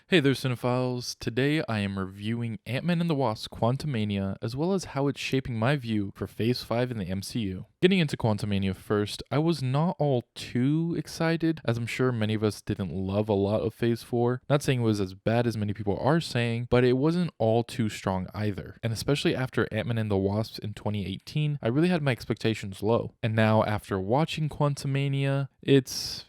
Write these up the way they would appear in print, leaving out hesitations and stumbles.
Hey there, Cinephiles. Today I am reviewing Ant-Man and the Wasp: Quantumania, as well as how it's shaping my view for Phase 5 in the MCU. Getting into Quantumania first, I was not all too excited, as I'm sure many of us didn't love a lot of Phase 4. Not saying it was as bad as many people are saying, but it wasn't all too strong either. And especially after Ant-Man and the Wasp in 2018, I really had my expectations low. And now after watching Quantumania, it's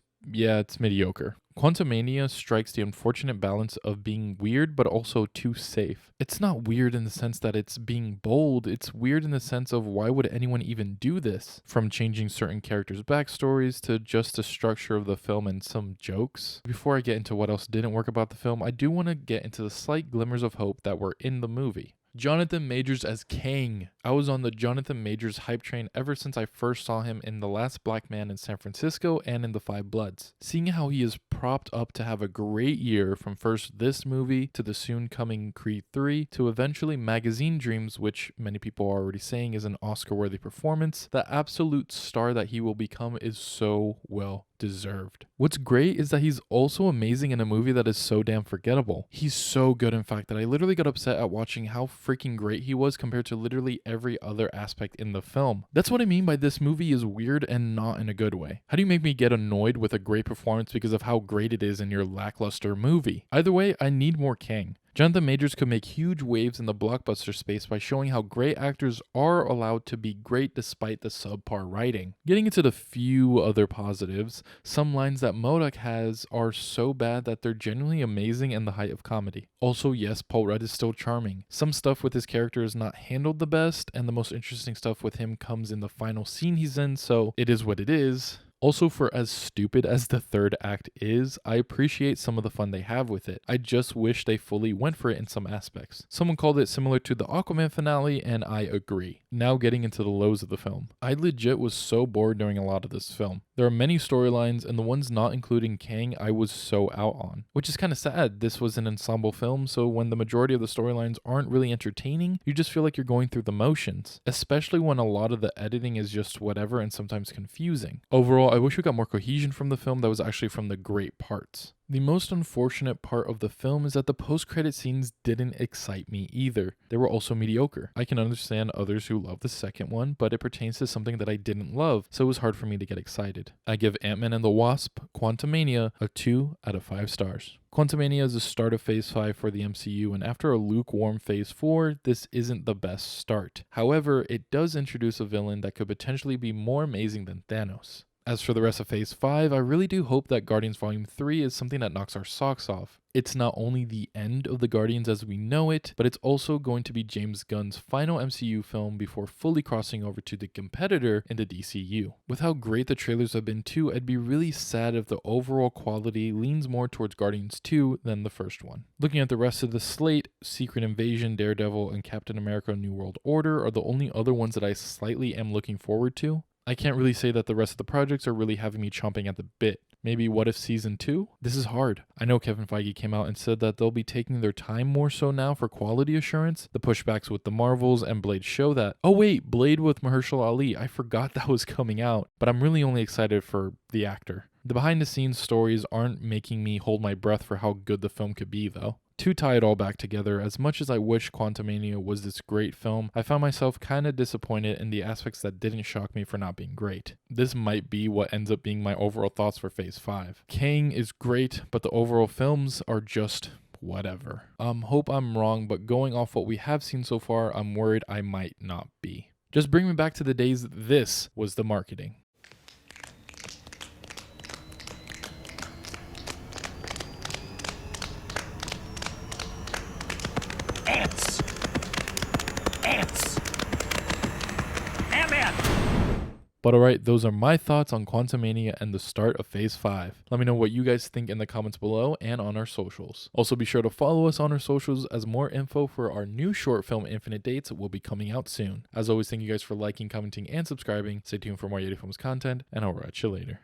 mediocre. Quantumania strikes the unfortunate balance of being weird but also too safe. It's not weird in the sense that it's being bold, it's weird in the sense of why would anyone even do this? From changing certain characters' backstories to just the structure of the film and some jokes. Before I get into what else didn't work about the film, I do want to get into the slight glimmers of hope that were in the movie. Jonathan Majors as Kang. I was on the Jonathan Majors hype train ever since I first saw him in The Last Black Man in San Francisco and in The Five Bloods. Seeing how he is propped up to have a great year from first this movie to the soon coming Creed 3 to eventually Magazine Dreams, which many people are already saying is an Oscar-worthy performance, the absolute star that he will become is so well deserved. What's great is that he's also amazing in a movie that is so damn forgettable. He's so good, in fact, that I literally got upset at watching how freaking great he was compared to literally every other aspect in the film. That's what I mean by this movie is weird and not in a good way. How do you make me get annoyed with a great performance because of how great it is in your lackluster movie? Either way, I need more Kang. Jonathan Majors could make huge waves in the blockbuster space by showing how great actors are allowed to be great despite the subpar writing. Getting into the few other positives, some lines that MODOK has are so bad that they're genuinely amazing in the height of comedy. Also, yes, Paul Rudd is still charming. Some stuff with his character is not handled the best, and the most interesting stuff with him comes in the final scene he's in, so it is what it is. Also, for as stupid as the third act is, I appreciate some of the fun they have with it. I just wish they fully went for it in some aspects. Someone called it similar to the Aquaman finale, and I agree. Now getting into the lows of the film. I legit was so bored during a lot of this film. There are many storylines, and the ones not including Kang I was so out on. Which is kind of sad. This was an ensemble film, so when the majority of the storylines aren't really entertaining, you just feel like you're going through the motions. Especially when a lot of the editing is just whatever and sometimes confusing. Overall, I wish we got more cohesion from the film that was actually from the great parts. The most unfortunate part of the film is that the post-credit scenes didn't excite me either. They were also mediocre. I can understand others who love the second one, but it pertains to something that I didn't love, so it was hard for me to get excited. I give Ant-Man and the Wasp: Quantumania a 2 out of 5 stars. Quantumania is the start of Phase 5 for the MCU, and after a lukewarm Phase 4, this isn't the best start. However, it does introduce a villain that could potentially be more amazing than Thanos. As for the rest of Phase 5, I really do hope that Guardians Volume 3 is something that knocks our socks off. It's not only the end of the Guardians as we know it, but it's also going to be James Gunn's final MCU film before fully crossing over to the competitor in the DCU. With how great the trailers have been too, I'd be really sad if the overall quality leans more towards Guardians 2 than the first one. Looking at the rest of the slate, Secret Invasion, Daredevil, and Captain America: New World Order are the only other ones that I slightly am looking forward to. I can't really say that the rest of the projects are really having me chomping at the bit. Maybe What If Season 2? This is hard. I know Kevin Feige came out and said that they'll be taking their time more so now for quality assurance. The pushbacks with the Marvels and Blade show that. Oh wait, Blade with Mahershala Ali. I forgot that was coming out. But I'm really only excited for the actor. The behind the scenes stories aren't making me hold my breath for how good the film could be though. To tie it all back together, as much as I wish Quantumania was this great film, I found myself kinda disappointed in the aspects that didn't shock me for not being great. This might be what ends up being my overall thoughts for Phase 5. Kang is great, but the overall films are just whatever. Hope I'm wrong, but going off what we have seen so far, I'm worried I might not be. Just bring me back to the days this was the marketing. Ants! Ants! Ant-Man! But alright, those are my thoughts on Quantumania and the start of Phase 5. Let me know what you guys think in the comments below and on our socials. Also be sure to follow us on our socials as more info for our new short film Infinite Dates will be coming out soon. As always, thank you guys for liking, commenting, and subscribing. Stay tuned for more Yeti Films content, and I'll catch you later.